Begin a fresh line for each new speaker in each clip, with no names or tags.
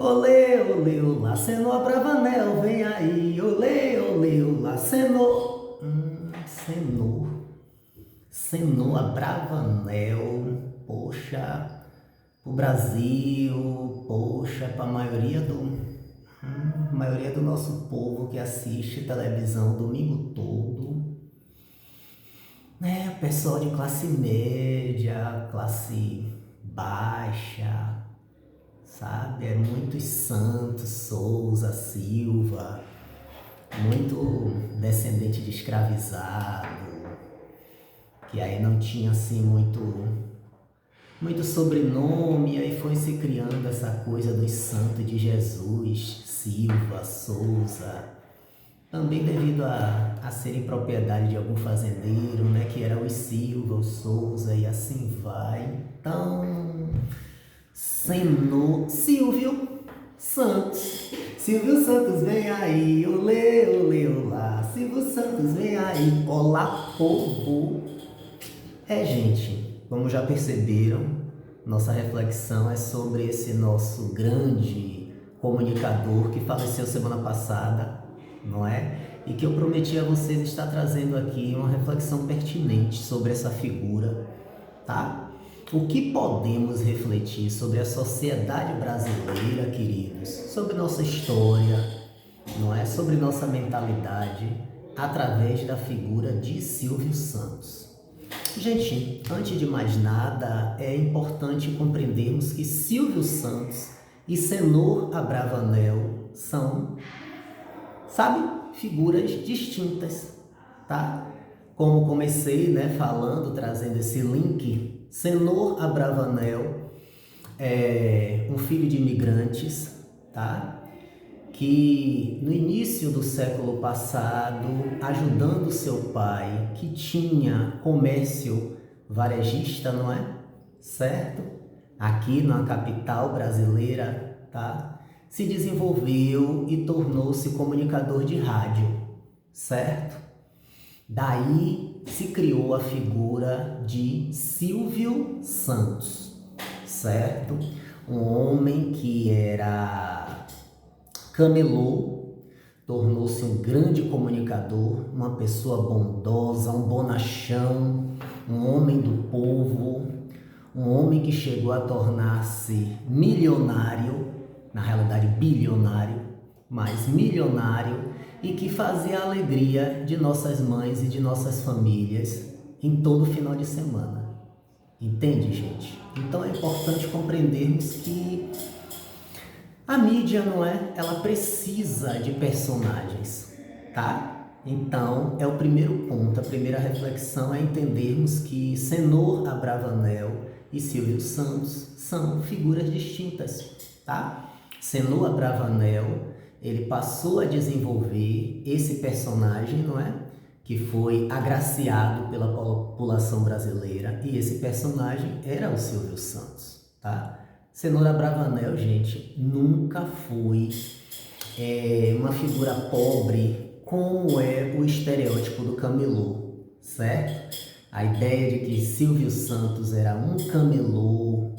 Olê, olê, olá, Senhor Bravanel, vem aí. Olê, olê, olá, Senhor. Senhor Abravanel, poxa, pro Brasil, poxa, pra maioria do nosso povo que assiste televisão o domingo todo, né? Pessoal de classe média, classe baixa, sabe? É muitos Santos, Souza, Silva, muito descendente de escravizado, que aí não tinha assim muito sobrenome, e aí foi se criando essa coisa dos santos de Jesus, Silva, Souza, também devido a serem propriedade de algum fazendeiro, né, que era o Silva, o Souza e assim vai. Então, Senhor Silvio Santos. Silvio Santos vem aí, olê, olê, olá. Silvio Santos vem aí, olá povo. Gente, como já perceberam, nossa reflexão é sobre esse nosso grande comunicador que faleceu semana passada, não é? E que eu prometi a vocês estar trazendo aqui uma reflexão pertinente sobre essa figura, tá? O que podemos refletir sobre a sociedade brasileira, queridos, sobre nossa história, não é? Sobre nossa mentalidade, através da figura de Silvio Santos. Gente, antes de mais nada, é importante compreendermos que Silvio Santos e Senhor Abravanel são, sabe, figuras distintas, tá? Como comecei, né, falando, trazendo esse link, Senhor Abravanel é um filho de imigrantes, tá? Que no início do século passado, ajudando seu pai, que tinha comércio varejista, não é? Certo? Aqui na capital brasileira, tá? Se desenvolveu e tornou-se comunicador de rádio, certo? Daí se criou a figura de Silvio Santos, certo? Um homem que era camelô, tornou-se um grande comunicador, uma pessoa bondosa, um bonachão, um homem do povo, um homem que chegou a tornar-se milionário, na realidade bilionário, mas milionário, e que fazia a alegria de nossas mães e de nossas famílias em todo final de semana. Entende, gente? Então é importante compreendermos que a mídia, não é? Ela precisa de personagens, tá? Então, é o primeiro ponto, a primeira reflexão é entendermos que Senhor Abravanel e Silvio Santos são figuras distintas, tá? Senhor Abravanel, ele passou a desenvolver esse personagem, não é? Que foi agraciado pela população brasileira, e esse personagem era o Silvio Santos, tá? Cenoura Bravanel, gente, nunca foi uma figura pobre como é o estereótipo do camelô, certo? A ideia de que Silvio Santos era um camelô,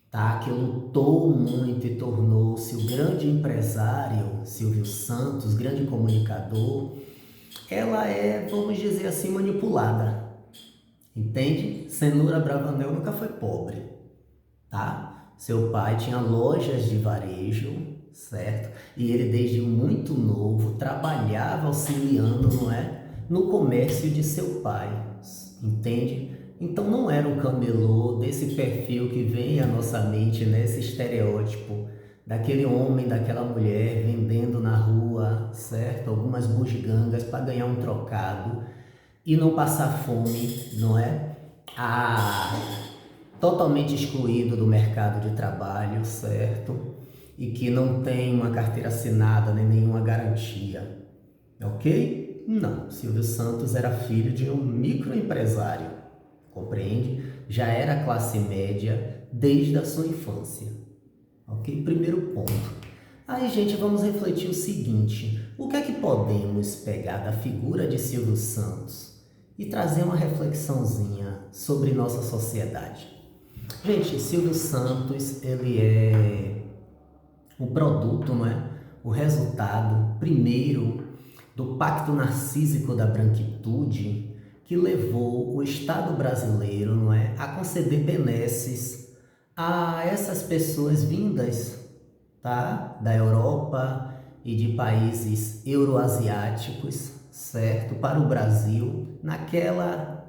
tá? Que lutou muito e tornou-se o grande empresário, Silvio Santos, grande comunicador, ela é, vamos dizer assim, manipulada, entende? Cenoura Bravanel nunca foi pobre, tá? Seu pai tinha lojas de varejo, certo? E ele desde muito novo trabalhava auxiliando, não é? No comércio de seu pai, entende? Então não era um camelô desse perfil que vem à nossa mente, né? Esse estereótipo daquele homem, daquela mulher vendendo na rua, certo? Algumas bugigangas para ganhar um trocado e não passar fome, não é? Totalmente excluído do mercado de trabalho, certo? E que não tem uma carteira assinada nem nenhuma garantia, ok? Não, Silvio Santos era filho de um microempresário, compreende? Já era classe média desde a sua infância, ok? Primeiro ponto. Aí, gente, vamos refletir o seguinte: o que é que podemos pegar da figura de Silvio Santos e trazer uma reflexãozinha sobre nossa sociedade? Gente, Silvio Santos, ele é o produto, não é? O resultado, primeiro, do pacto narcísico da branquitude, que levou o Estado brasileiro, não é, a conceder benesses a essas pessoas vindas, tá, da Europa e de países euroasiáticos, certo, para o Brasil, naquela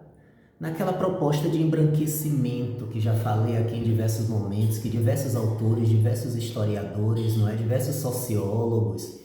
proposta de embranquecimento que já falei aqui em diversos momentos, que diversos autores, diversos historiadores, não é, diversos sociólogos,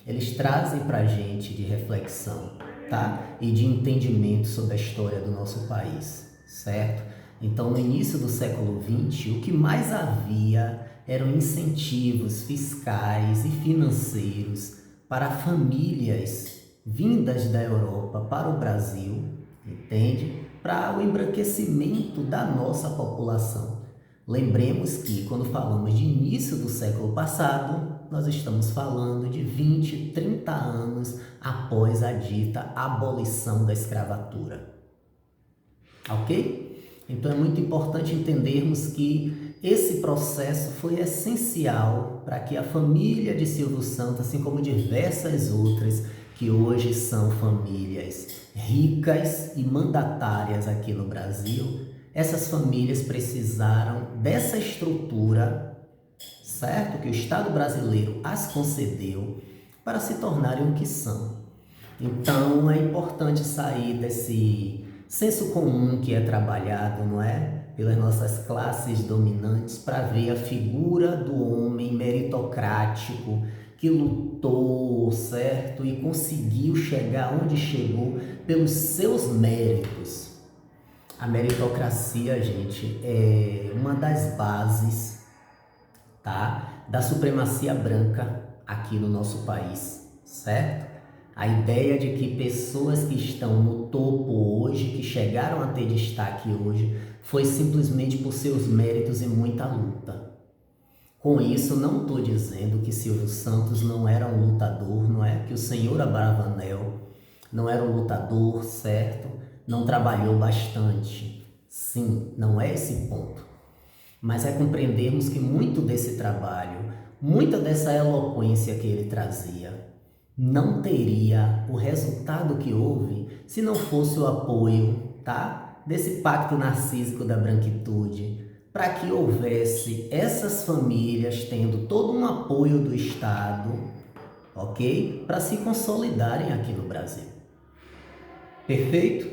eles trazem para a gente de reflexão, tá? E de entendimento sobre a história do nosso país, certo? Então, no início do século XX, o que mais havia eram incentivos fiscais e financeiros para famílias vindas da Europa para o Brasil, entende? Para o embranquecimento da nossa população. Lembremos que, quando falamos de início do século passado, nós estamos falando de 20, 30 anos após a dita abolição da escravatura. Ok? Então é muito importante entendermos que esse processo foi essencial para que a família de Silvio Santos, assim como diversas outras que hoje são famílias ricas e mandatárias aqui no Brasil, essas famílias precisaram dessa estrutura, certo? Que o Estado brasileiro as concedeu para se tornarem o que são. Então é importante sair desse senso comum que é trabalhado, não é? Pelas nossas classes dominantes para ver a figura do homem meritocrático que lutou, certo? E conseguiu chegar onde chegou pelos seus méritos. A meritocracia, gente, é uma das bases, tá, da supremacia branca aqui no nosso país, certo? A ideia de que pessoas que estão no topo hoje, que chegaram a ter destaque hoje, foi simplesmente por seus méritos e muita luta. Com isso, não estou dizendo que Silvio Santos não era um lutador, não é? Que o senhor Abravanel não era um lutador, certo? Não trabalhou bastante. Sim, não é esse ponto. Mas é compreendermos que muito desse trabalho, muita dessa eloquência que ele trazia, não teria o resultado que houve se não fosse o apoio, tá, desse pacto narcísico da branquitude, para que houvesse essas famílias tendo todo um apoio do Estado, ok? Para se consolidarem aqui no Brasil. Perfeito?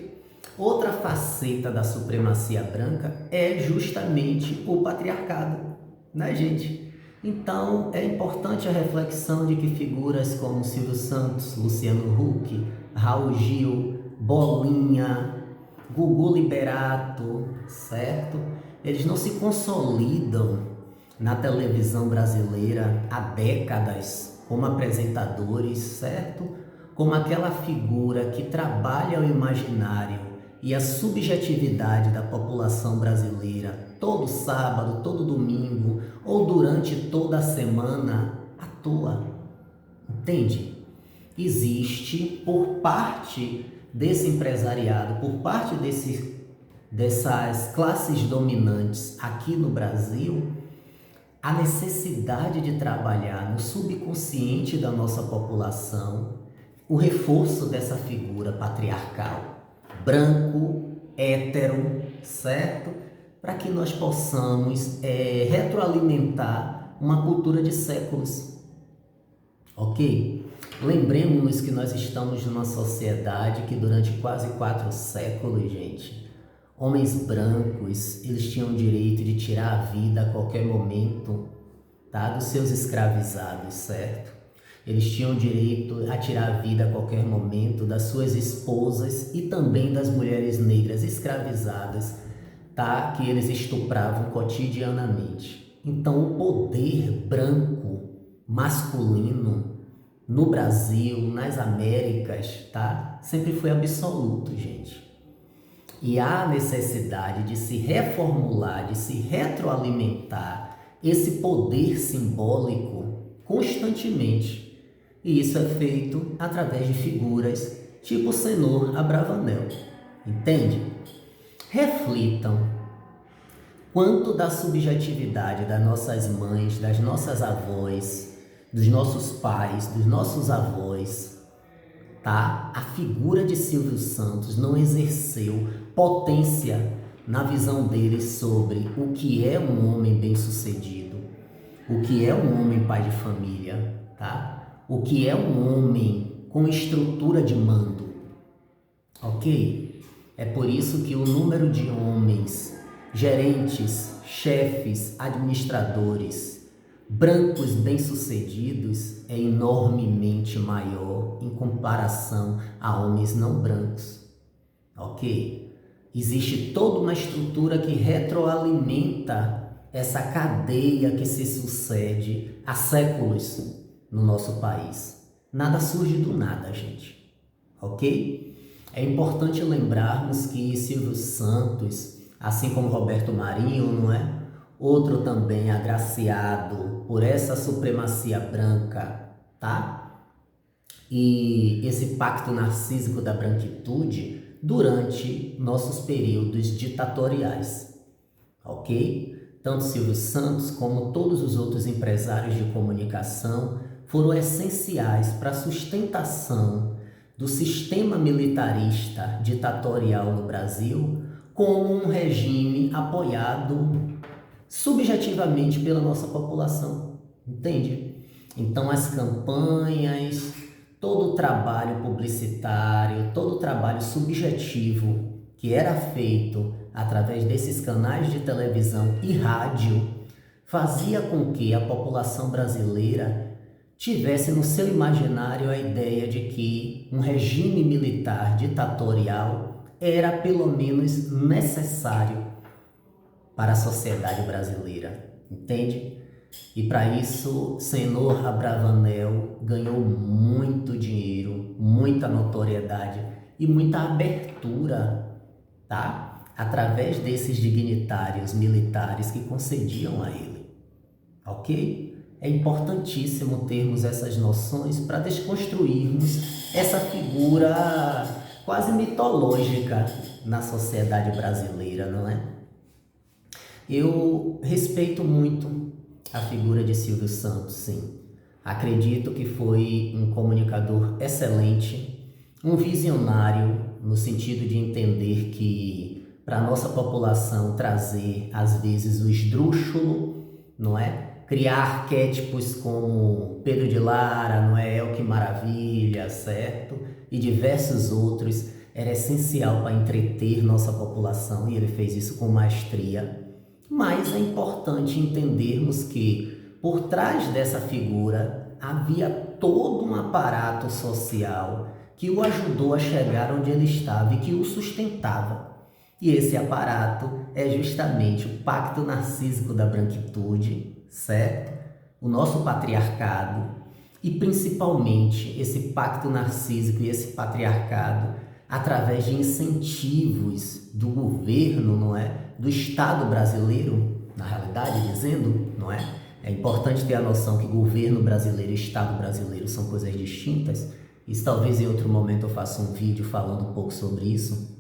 Outra faceta da supremacia branca é justamente o patriarcado, né, gente? Então, é importante a reflexão de que figuras como Silvio Santos, Luciano Huck, Raul Gil, Bolinha, Gugu Liberato, certo? Eles não se consolidam na televisão brasileira há décadas como apresentadores, certo? Como aquela figura que trabalha o imaginário e a subjetividade da população brasileira todo sábado, todo domingo ou durante toda a semana à toa. Entende? Existe por parte desse empresariado, por parte dessas classes dominantes aqui no Brasil, a necessidade de trabalhar no subconsciente da nossa população o reforço dessa figura patriarcal, branco, hétero, certo? Para que nós possamos retroalimentar uma cultura de séculos, ok? Lembremos-nos que nós estamos numa sociedade que durante quase 4 séculos, gente, homens brancos, eles tinham o direito de tirar a vida a qualquer momento, tá, dos seus escravizados, certo? Eles tinham direito a tirar a vida a qualquer momento das suas esposas e também das mulheres negras escravizadas, tá? Que eles estupravam cotidianamente. Então, o poder branco masculino no Brasil, nas Américas, tá? Sempre foi absoluto, gente. E há necessidade de se reformular, de se retroalimentar esse poder simbólico constantemente. E isso é feito através de figuras tipo o senhor Abravanel. Entende? Reflitam. quanto da subjetividade das nossas mães, das nossas avós, dos nossos pais, dos nossos avós, tá? A figura de Silvio Santos não exerceu potência na visão deles sobre o que é um homem bem-sucedido, o que é um homem pai de família, tá? O que é um homem com estrutura de mando, ok? É por isso que o número de homens, gerentes, chefes, administradores, brancos bem-sucedidos é enormemente maior em comparação a homens não brancos, ok? Existe toda uma estrutura que retroalimenta essa cadeia que se sucede há séculos no nosso país. Nada surge do nada, gente, ok? É importante lembrarmos que Silvio Santos, assim como Roberto Marinho, não é? Outro também agraciado por essa supremacia branca, tá? E esse pacto narcísico da branquitude durante nossos períodos ditatoriais, ok? Tanto Silvio Santos como todos os outros empresários de comunicação foram essenciais para a sustentação do sistema militarista ditatorial no Brasil como um regime apoiado subjetivamente pela nossa população, entende? Então as campanhas, todo o trabalho publicitário, todo o trabalho subjetivo que era feito através desses canais de televisão e rádio fazia com que a população brasileira tivesse no seu imaginário a ideia de que um regime militar ditatorial era pelo menos necessário para a sociedade brasileira, entende? E para isso, Senhor Abravanel ganhou muito dinheiro, muita notoriedade e muita abertura, tá? Através desses dignitários militares que concediam a ele, ok? É importantíssimo termos essas noções para desconstruirmos essa figura quase mitológica na sociedade brasileira, não é? Eu respeito muito a figura de Silvio Santos, sim. Acredito que foi um comunicador excelente, um visionário no sentido de entender que para a nossa população trazer, às vezes, o esdrúxulo, não é? Criar arquétipos como Pedro de Lara, não é? El que Maravilha, certo? E diversos outros, era essencial para entreter nossa população e ele fez isso com maestria. Mas é importante entendermos que por trás dessa figura havia todo um aparato social que o ajudou a chegar onde ele estava e que o sustentava. E esse aparato é justamente o pacto narcísico da branquitude, certo? O nosso patriarcado e principalmente esse pacto narcísico e esse patriarcado através de incentivos do governo, não é? Do Estado brasileiro, na realidade dizendo, não é? É importante ter a noção que governo brasileiro e Estado brasileiro são coisas distintas. Isso talvez em outro momento eu faça um vídeo falando um pouco sobre isso.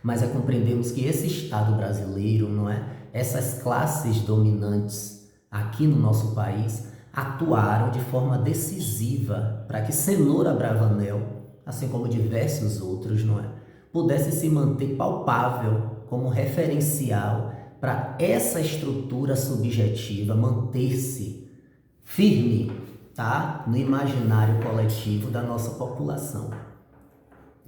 Mas é compreendermos que esse Estado brasileiro, não é? Essas classes dominantes aqui no nosso país atuaram de forma decisiva para que Cenoura Bravanel, assim como diversos outros, não é? Pudesse se manter palpável como referencial para essa estrutura subjetiva manter-se firme, tá? No imaginário coletivo da nossa população.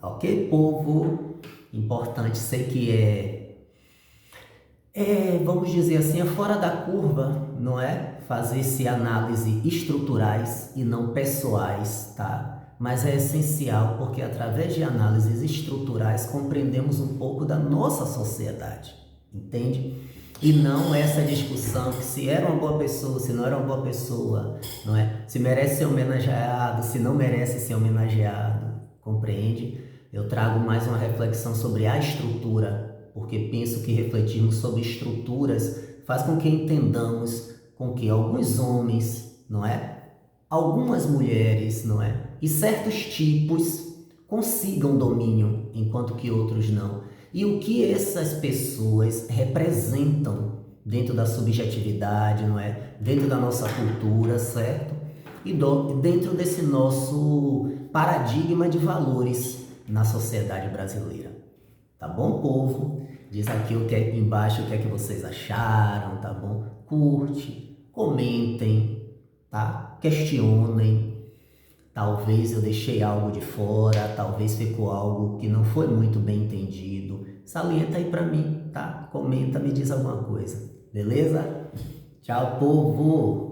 Ok, povo? Importante, sei que vamos dizer assim, é fora da curva, não é? Fazer-se análise estruturais e não pessoais, tá? Mas é essencial porque através de análises estruturais compreendemos um pouco da nossa sociedade, entende? E não essa discussão que se era uma boa pessoa, se não era uma boa pessoa, não é? Se merece ser homenageado, se não merece ser homenageado, compreende? Eu trago mais uma reflexão sobre a estrutura, porque penso que refletirmos sobre estruturas faz com que entendamos com que alguns homens, não é? Algumas mulheres, não é? E certos tipos consigam domínio, enquanto que outros não. e o que essas pessoas representam dentro da subjetividade, não é? Dentro da nossa cultura, certo? E dentro desse nosso paradigma de valores na sociedade brasileira. Tá bom, povo? Diz aqui embaixo o que é que vocês acharam, tá bom? Curte, comentem, tá? Questionem. Talvez eu deixei algo de fora, talvez ficou algo que não foi muito bem entendido. Salienta aí pra mim, tá? Comenta, me diz alguma coisa. Beleza? Tchau, povo!